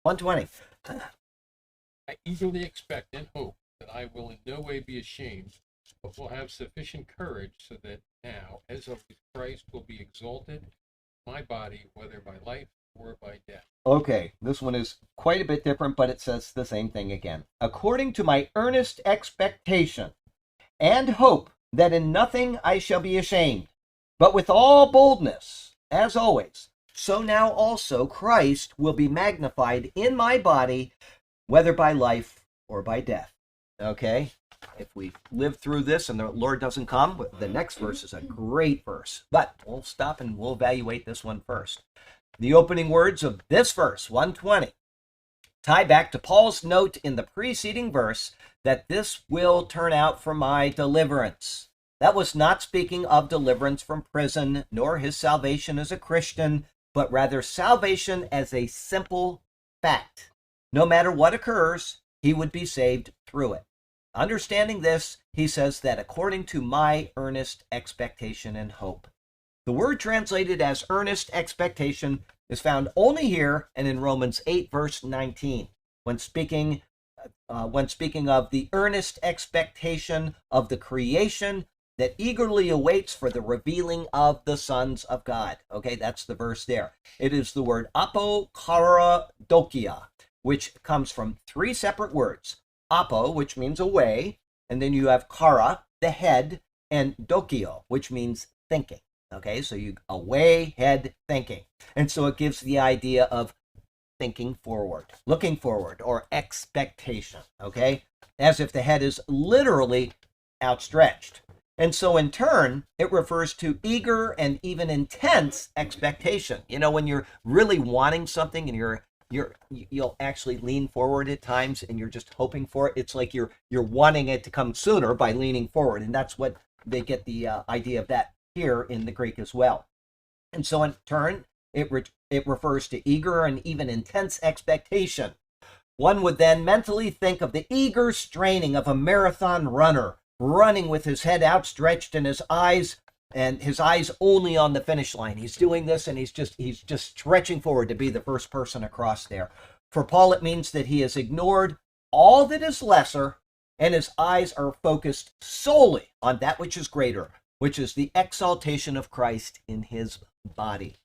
120. I eagerly expect and hope that I will in no way be ashamed, but will have sufficient courage so that now, as always, Christ will be exalted in my body, whether by life or by death. Okay, this one is quite a bit different, but it says the same thing again. According to my earnest expectation and hope that in nothing I shall be ashamed, but with all boldness, as always, so now also Christ will be magnified in my body, whether by life or by death. Okay? If we live through this and the Lord doesn't come, the next verse is a great verse. But we'll stop and we'll evaluate this one first. The opening words of this verse, 120, tie back to Paul's note in the preceding verse that this will turn out for my deliverance. That was not speaking of deliverance from prison, nor his salvation as a Christian, but rather salvation as a simple fact. No matter what occurs, he would be saved through it. Understanding this, he says that according to my earnest expectation and hope. The word translated as earnest expectation is found only here and in Romans 8, verse 19, when speaking of the earnest expectation of the creation that eagerly awaits for the revealing of the sons of God. Okay, that's the verse there. It is the word apokaradokia, which comes from three separate words. Apo, which means away, and then you have kara, the head, and dokio, which means thinking. Okay, so you away, head, thinking. And so it gives the idea of thinking forward, looking forward, or expectation, okay? As if the head is literally outstretched. And so in turn, it refers to eager and even intense expectation. You know, when you're really wanting something and you'll actually lean forward at times and you're just hoping for it. It's like you're wanting it to come sooner by leaning forward. And that's what they get the idea of that here in the Greek as well. And so in turn, it refers to eager and even intense expectation. One would then mentally think of the eager straining of a marathon runner running with his head outstretched and his eyes only on the finish line. He's doing this and he's just stretching forward to be the first person across there. For Paul, it means that he has ignored all that is lesser and his eyes are focused solely on that which is greater, which is the exaltation of Christ in his body.